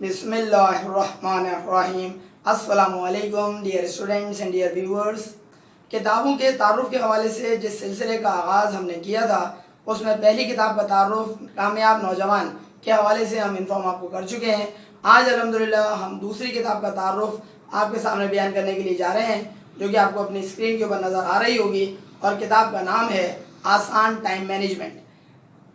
बिस्मिल्लाहिर्रहमानिर्रहीम। अस्सलामु अलैकुम dear students and dear viewers. किताबों के तारुफ के हवाले से जिस सिलसिले का आगाज़ हमने किया था, उसमें पहली किताब का तारुफ कामयाब नौजवान के हवाले से हम इन्फॉर्म आपको कर चुके हैं। आज अल्हम्दुलिल्लाह हम दूसरी किताब का तारुफ आपके सामने बयान करने के लिए जा रहे हैं, जो कि आपको अपनी स्क्रीन के ऊपर नज़र आ रही होगी, और किताब का नाम है आसान टाइम मैनेजमेंट।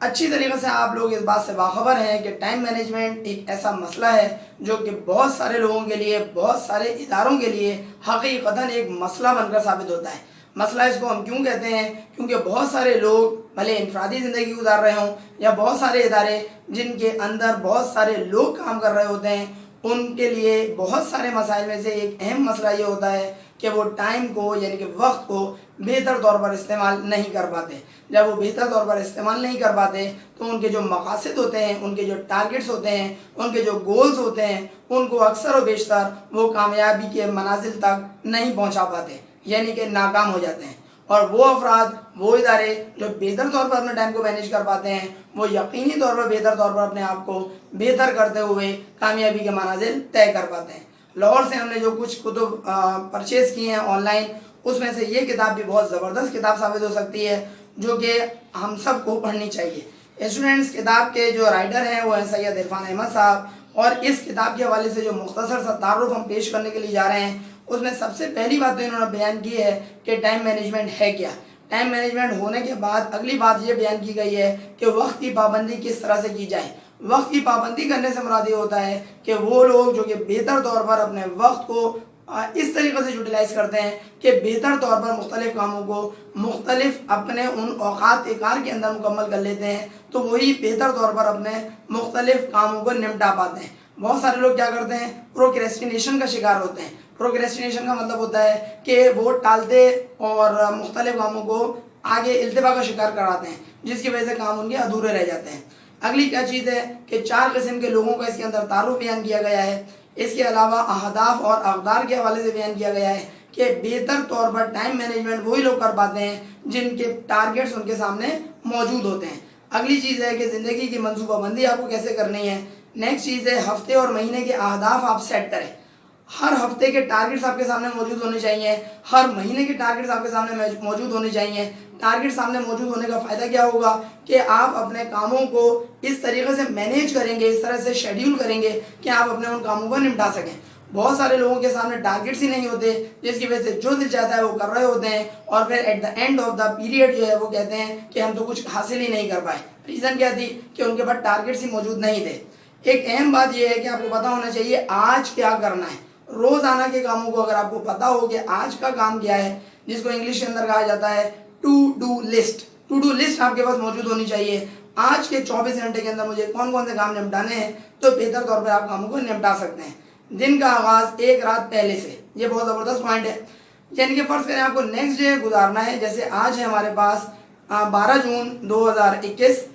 अच्छी तरीके से आप लोग इस बात से बाखबर हैं कि टाइम मैनेजमेंट एक ऐसा मसला है जो कि बहुत सारे लोगों के लिए, बहुत सारे इदारों के लिए हकीकतन एक मसला बनकर साबित होता है। मसला इसको हम क्यों कहते हैं? क्योंकि बहुत सारे लोग भले इंफरादी ज़िंदगी गुजार रहे हों या बहुत सारे इदारे जिनके अंदर बहुत सारे लोग काम कर रहे होते हैं, उनके लिए बहुत सारे मसाइल में से एक अहम मसला ये होता है कि वो टाइम को यानी कि वक्त को बेहतर तौर पर इस्तेमाल नहीं कर पाते। जब वो बेहतर तौर पर इस्तेमाल नहीं कर पाते तो उनके जो मकासद होते हैं, उनके जो टारगेट्स होते हैं, उनके जो गोल्स होते हैं, उनको अक्सर व बेशतर वो कामयाबी के मनाजिल तक नहीं पहुंचा पाते, यानी कि नाकाम हो जाते हैं। और वो अफराद, वो इदारे जो बेहतर तौर पर अपने टाइम को मैनेज कर पाते हैं, वो यकीनी तौर पर बेहतर तौर पर अपने आप को बेहतर करते हुए कामयाबी के मनाजिल तय कर पाते हैं। लाहौर से हमने जो कुछ कुतुब परचेज़ किए हैं ऑनलाइन, उसमें से ये किताब भी बहुत ज़बरदस्त किताब साबित हो सकती है, जो कि हम सब को पढ़नी चाहिए। स्टूडेंट्स, किताब के जो राइटर हैं वो हैं सैयद इरफान अहमद साहब, और इस किताब के हवाले से जो मुख्तसर सा तारुफ हम पेश करने के लिए जा रहे हैं, उसमें सबसे पहली बात तो इन्होंने बयान की है कि टाइम मैनेजमेंट है क्या। टाइम मैनेजमेंट होने के बाद अगली बात ये बयान की गई है कि वक्त की पाबंदी किस तरह से की जाए। वक्त की पाबंदी करने से मुराद ये होता है कि वो लोग जो कि बेहतर तौर पर अपने वक्त को इस तरीके से यूटिलाइज करते हैं कि बेहतर तौर पर मुख्तलिफ कामों को मुख्तलिफ अपने उन औकात कार के अंदर मुकम्मल कर लेते हैं, तो वही बेहतर तौर पर अपने मुख्तलिफ कामों को निपटा पाते हैं। बहुत सारे लोग क्या करते हैं, प्रोक्रेस्टिनेशन का शिकार होते हैं। प्रोक्रेस्टिनेशन का मतलब होता है कि वो टालते और मुख्तलिफ कामों को आगे इल्तिफा का शिकार कराते हैं, जिसकी वजह से काम उनके अधूरे रह जाते हैं। अगली क्या चीज़ है कि 4 किस्म के लोगों का इसके अंदर तारुफ बयान किया गया है। इसके अलावा अहदाफ और अक़दार के हवाले से बयान किया गया है कि बेहतर तौर पर टाइम मैनेजमेंट वही लोग कर पाते हैं जिनके टारगेट्स उनके सामने मौजूद होते हैं। अगली चीज़ है कि ज़िंदगी की मनसूबाबंदी आपको कैसे करनी है। नेक्स्ट चीज़ है हफ्ते और महीने के अहदाफ आप सेट करें। हर हफ्ते के टारगेट्स आपके सामने मौजूद होने चाहिए, हर महीने के टारगेट्स आपके सामने मौजूद होने चाहिए। टारगेट सामने मौजूद होने का फ़ायदा क्या होगा कि आप अपने कामों को इस तरीके से मैनेज करेंगे, इस तरह से शेड्यूल करेंगे कि आप अपने उन कामों को निपटा सकें। बहुत सारे लोगों के सामने टारगेट्स ही नहीं होते, जिसकी वजह से जो दिल चाहता है वो कर रहे होते हैं, और फिर at the end of the period जो है वो कहते हैं कि हम तो कुछ हासिल ही नहीं कर पाए। रीज़न क्या थी कि उनके पास टारगेट्स ही मौजूद नहीं थे। एक अहम बात यह है कि आपको पता होना चाहिए आज क्या करना है। रोज़ाना के कामों को अगर आपको पता हो कि आज का काम क्या है, जिसको इंग्लिश के अंदर कहा जाता है to do list, to do list आपके पास मौजूद होनी चाहिए। आज के 24 घंटे के अंदर मुझे कौन कौन से काम निपटाने हैं, तो बेहतर तौर पर आप कामों को निपटा सकते हैं। दिन का आगाज़ एक रात पहले से, ये बहुत ज़बरदस्त पॉइंट है। यानी कि फ़र्ज़ करें आपको नेक्स्ट डे गुजारना है, जैसे आज है हमारे पास 12 जून 2021,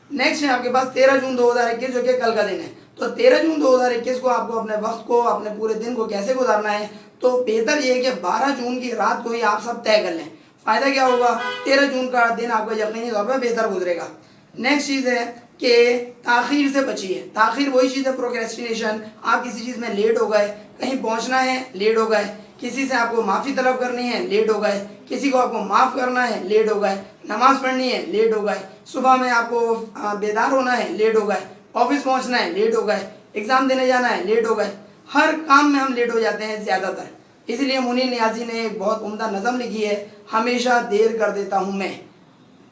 नेक्स्ट है आपके पास 13 जून 2021 जो कि कल का दिन है। तो 13 जून 2021 को आपको अपने वक्त को, अपने पूरे दिन को कैसे गुजारना है, तो बेहतर ये है कि 12 जून की रात को ही आप सब तय कर लें। फ़ायदा क्या होगा, 13 जून का दिन आपको यकीनी तौर पर बेहतर गुजरेगा। नेक्स्ट चीज़ है कि ताख़ीर से बचिए। ताख़ीर वही चीज़ है, प्रोक्रेस्टिनेशन। आप किसी चीज़ में लेट हो गए, कहीं पहुंचना है लेट हो गए, किसी से आपको माफ़ी तलब करनी है लेट हो गए, किसी को आपको माफ़ करना है लेट हो गए, नमाज़ पढ़नी है लेट हो गए, सुबह में आपको बेदार होना है लेट हो गए, ऑफिस पहुंचना है लेट हो गए, एग्ज़ाम देने जाना है लेट हो गए। हर काम में हम लेट हो जाते हैं ज़्यादातर। इसलिए मुनीर नियाज़ी ने एक बहुत उम्दा नज़म लिखी है, हमेशा देर कर देता हूँ मैं।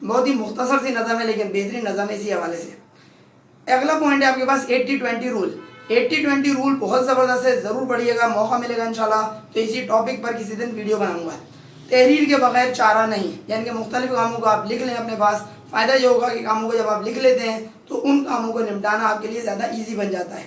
बहुत ही मुख्तसर सी नज़म है, लेकिन बेहतरीन नज़म है इसी हवाले से। अगला पॉइंट है आपके पास 80-20 रूल। 80-20 रूल बहुत ज़बरदस्त है, ज़रूर पढ़िएगा, मौका मिलेगा इंशाल्लाह तो इसी टॉपिक पर किसी दिन वीडियो बनाऊँगा। तहरीर के बगैर चारा नहीं, यानी कि मुख्तलिफ कामों को आप लिख लें अपने पास। फ़ायदा ये होगा कि कामों को जब आप लिख लेते हैं तो उन कामों को निपटाना आपके लिए ज़्यादा ईजी बन जाता है।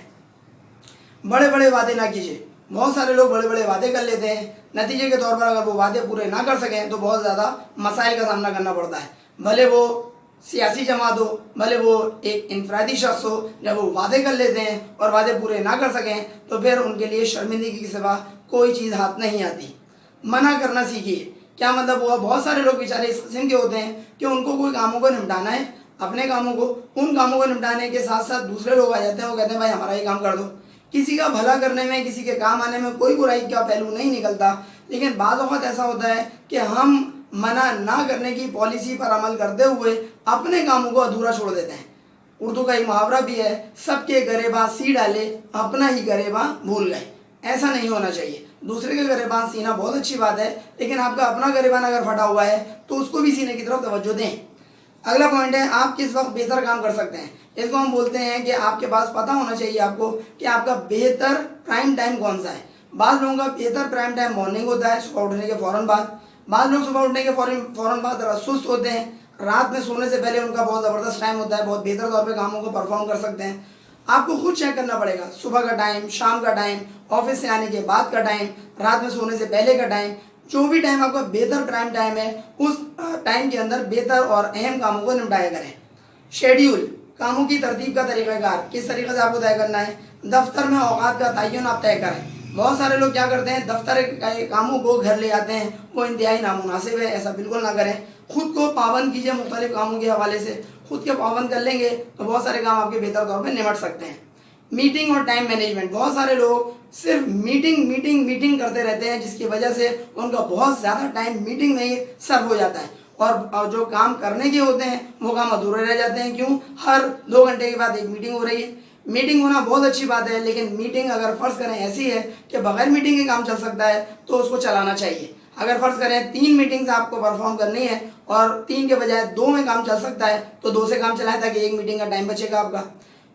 बड़े बड़े वादे ना कीजिए। बहुत सारे लोग बड़े बड़े वादे कर लेते हैं, नतीजे के तौर पर अगर वो वादे पूरे ना कर सकें तो बहुत ज़्यादा मसाइल का सामना करना पड़ता है। भले वो सियासी जमात हो, भले वो एक इनफरादी शख्स हो, जब वो वादे कर लेते हैं और वादे पूरे ना कर सकें तो फिर उनके लिए शर्मिंदगी के सिवा कोई चीज़ हाथ नहीं आती। मना करना सीखिए। क्या मतलब हुआ, बहुत सारे लोग बेचारे इस किस्म के होते हैं कि उनको कोई कामों को निपटाना है, अपने कामों को, उन कामों को निपटाने के साथ साथ दूसरे लोग आ जाते हैं, वो कहते हैं भाई हमारा ये काम कर दो। किसी का भला करने में, किसी के काम आने में कोई बुराई का पहलू नहीं निकलता, लेकिन बाज़ औक़ात ऐसा होता है कि हम मना ना करने की पॉलिसी पर अमल करते हुए अपने कामों को अधूरा छोड़ देते हैं। उर्दू का एक मुहावरा भी है, सबके गरेबां सी डाले, अपना ही गरेबां भूल गए। ऐसा नहीं होना चाहिए। दूसरे के गरेबान सीना बहुत अच्छी बात है, लेकिन आपका अपना गरेबान अगर फटा हुआ है तो उसको भी सीने की तरफ तवज्जो दें। अगला पॉइंट है, आप किस वक्त बेहतर काम कर सकते हैं। इसको हम बोलते हैं कि आपके पास पता होना चाहिए आपको कि आपका बेहतर प्राइम टाइम कौन सा है। बाद लोगों का बेहतर प्राइम टाइम मॉर्निंग होता है, सुबह उठने के फ़ौरन बाद। बाद लोग सुबह उठने के फ़ौरन बाद सुस्त होते हैं। रात में सोने से पहले उनका बहुत ज़बरदस्त टाइम होता है, बहुत बेहतर तौर पे कामों को परफॉर्म कर सकते हैं। आपको खुद चेक करना पड़ेगा, सुबह का टाइम, शाम का टाइम, ऑफिस से आने के बाद का टाइम, रात में सोने से पहले का टाइम, जो भी टाइम आपका बेहतर प्राइम टाइम है, उस टाइम के अंदर बेहतर और अहम कामों को निपटाया करें। शेड्यूल, कामों की तरतीब का तरीक़ाकार किस तरीके से आपको तय करना है। दफ्तर में औकात का तयन आप तय करें। बहुत सारे लोग क्या करते हैं, दफ्तर के कामों को घर ले आते हैं, वो इंतहाई नामुनासिब है, ऐसा बिल्कुल ना करें। खुद को पाबंद कीजिए, मुख्तलिफ कामों के हवाले से खुद के पाबंद कर लेंगे तो बहुत सारे काम आपके बेहतर तौर पर निपट सकते हैं। मीटिंग और टाइम मैनेजमेंट, बहुत सारे लोग सिर्फ मीटिंग करते रहते हैं, जिसकी वजह से उनका बहुत ज़्यादा टाइम मीटिंग में ही सर्व हो जाता है और जो काम करने के होते हैं वो काम अधूरे रह जाते हैं। क्यों? हर 2 घंटे के बाद एक मीटिंग हो रही है। मीटिंग होना बहुत अच्छी बात है, लेकिन मीटिंग अगर फ़र्ज़ करें ऐसी है कि बगैर मीटिंग के काम चल सकता है तो उसको चलाना चाहिए। अगर फ़र्ज़ करें 3 मीटिंग्स आपको परफॉर्म करनी है और 3 के बजाय 2 में काम चल सकता है तो 2 से काम चलाएं, ताकि 1 मीटिंग का टाइम बचेगा आपका।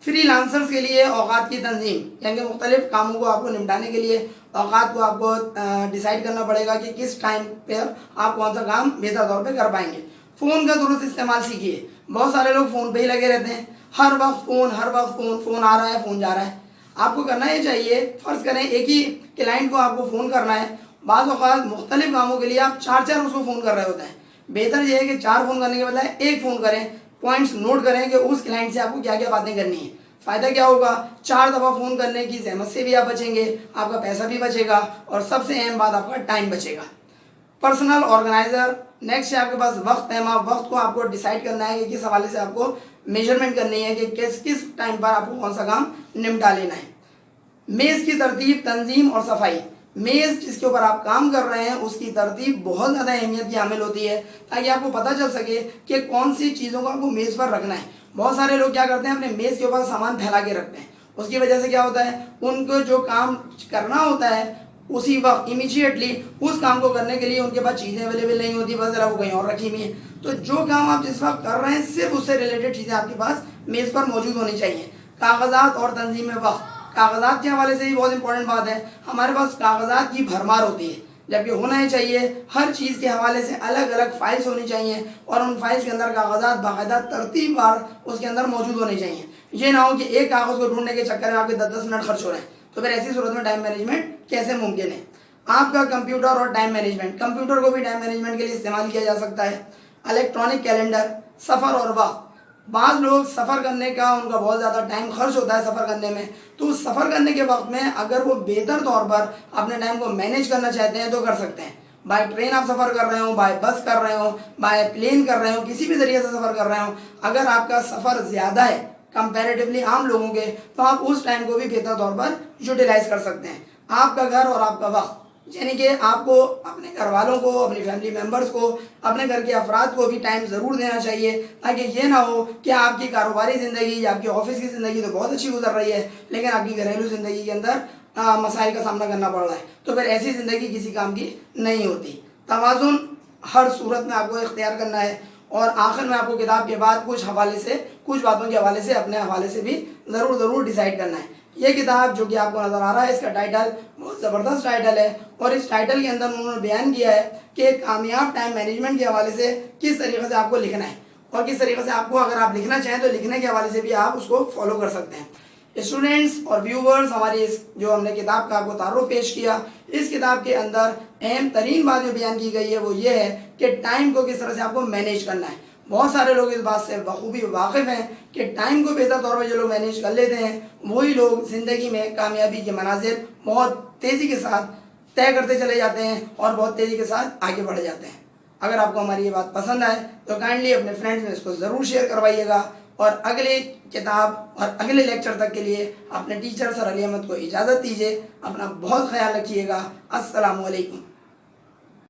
फ्रीलांसर्स के लिए औकात की तंजीम, यानी मुख्तलिफ कामों को आपको निपटाने के लिए औकात को आपको डिसाइड करना पड़ेगा कि किस टाइम पर आप कौन सा काम बेहतर तौर पे कर पाएंगे। फ़ोन का दुरुस्त इस्तेमाल सीखिए। बहुत सारे लोग फ़ोन पे ही लगे रहते हैं, हर वक्त फ़ोन आ रहा है, फ़ोन जा रहा है। आपको करना ये चाहिए, फ़र्ज़ करें एक ही क्लाइंट को आपको फ़ोन करना है, बाज़ औक़ात मुख्तलिफ कामों के लिए आप 4 उसको फ़ोन कर रहे होते हैं। बेहतर ये है कि 4 फ़ोन करने के बजाय 1 फ़ोन करें, पॉइंट्स नोट करें कि उस क्लाइंट से आपको क्या क्या बातें करनी है। फ़ायदा क्या होगा, 4 दफ़ा फ़ोन करने की ज़हमत से भी आप बचेंगे, आपका पैसा भी बचेगा और सबसे अहम बात आपका टाइम बचेगा। पर्सनल ऑर्गेनाइज़र, नेक्स्ट है आपके पास वक्त है। वक्त को आपको डिसाइड करना है कि किस हवाले से आपको मेजरमेंट करनी है कि किस टाइम पर आपको कौन सा काम निपटा लेना है। मेज़ की तरतीब, तंजीम और सफाई, मेज़ जिसके ऊपर आप काम कर रहे हैं उसकी तरतीब बहुत ज़्यादा अहमियत की हामिल होती है, ताकि आपको पता चल सके कि कौन सी चीज़ों को आपको मेज़ पर रखना है। बहुत सारे लोग क्या करते हैं, अपने मेज़ के ऊपर सामान फैला के रखते हैं। उसकी वजह से क्या होता है, उनको जो काम करना होता है उसी वक्त इमीडिएटली उस काम को करने के लिए उनके पास चीज़ें अवेलेबल नहीं होती, बस ज़रा वो कहीं और रखी हुई है। तो जो काम आप जिस वक्त कर रहे हैं सिर्फ उससे रिलेटेड चीज़ें आपके पास मेज़ पर मौजूद होनी चाहिए। कागजात और तंजीम वक्त, कागजात के हवाले से ही बहुत इंपॉर्टेंट बात है। हमारे पास कागजात की भरमार होती है, जबकि होना ही चाहिए हर चीज़ के हवाले से अलग अलग फाइल्स होनी चाहिए और उन फाइल्स के अंदर कागजात बाकायदा तरतीबवार उसके अंदर मौजूद होने चाहिए। ये ना हो कि एक कागज़ को ढूंढने के चक्कर में आपके 10-10 मिनट खर्च हो रहे हैं, तो फिर ऐसी सूरत में टाइम मैनेजमेंट कैसे मुमकिन है। आपका कंप्यूटर और टाइम मैनेजमेंट, कंप्यूटर को भी टाइम मैनेजमेंट के लिए इस्तेमाल किया जा सकता है। इलेक्ट्रॉनिक कैलेंडर, सफ़र और वक्त, बाज़ लोग सफ़र करने का उनका बहुत ज़्यादा टाइम खर्च होता है सफ़र करने में, तो सफ़र करने के वक्त में अगर वो बेहतर तौर पर अपने टाइम को मैनेज करना चाहते हैं तो कर सकते हैं। बाय ट्रेन आप सफ़र कर रहे हो, बाय बस कर रहे हो, बाय प्लेन कर रहे हो, किसी भी ज़रिए से सफ़र कर रहे हो, अगर आपका सफ़र ज़्यादा है कंपैरेटिवली आम लोगों के, तो आप उस टाइम को भी बेहतर तौर पर यूटिलाइज कर सकते हैं। आपका घर और आपका वक्त, यानी कि आपको अपने घर वालों को, अपनी फैमिली मेम्बर्स को, अपने घर के अफराद को भी टाइम ज़रूर देना चाहिए, ताकि ये ना हो कि आपकी कारोबारी ज़िंदगी या आपकी ऑफिस की ज़िंदगी तो बहुत अच्छी गुजर रही है, लेकिन आपकी घरेलू ज़िंदगी के अंदर मसाइल का सामना करना पड़ रहा है, तो फिर ऐसी ज़िंदगी किसी काम की नहीं होती। तवाज़ुन हर सूरत में आपको इख्तियार करना है। और आखिर में आपको किताब के बाद कुछ बातों के हवाले से अपने हवाले से भी ज़रूर डिसाइड करना है। ये किताब जो कि आपको नज़र आ रहा है, इसका टाइटल बहुत ज़बरदस्त टाइटल है और इस टाइटल के अंदर उन्होंने बयान किया है कि कामयाब टाइम मैनेजमेंट के हवाले से किस तरीके से आपको लिखना है और किस तरीके से आपको, अगर आप लिखना चाहें तो लिखने के हवाले से भी आप उसको फॉलो कर सकते हैं। स्टूडेंट्स और व्यूवर्स, हमारी इस जो हमने किताब का आपको तारुफ पेश किया, इस किताब के अंदर अहम तरीन बात जो बयान की गई है वो ये है कि टाइम को किस तरह से आपको मैनेज करना है। बहुत सारे लोग इस बात से बखूबी वाकिफ़ हैं कि टाइम को बेहतर तौर पर जो लोग मैनेज कर लेते हैं वही लोग ज़िंदगी में कामयाबी के मनाज़िर बहुत तेज़ी के साथ तय करते चले जाते हैं और बहुत तेज़ी के साथ आगे बढ़ जाते हैं। अगर आपको हमारी ये बात पसंद आए तो काइंडली अपने फ्रेंड्स में इसको ज़रूर शेयर करवाइएगा اور اگلے کتاب اور اگلے لیکچر تک کے لیے اپنے ٹیچر سر علی احمد کو اجازت دیجیے. اپنا بہت خیال رکھیے گا. السلام علیکم.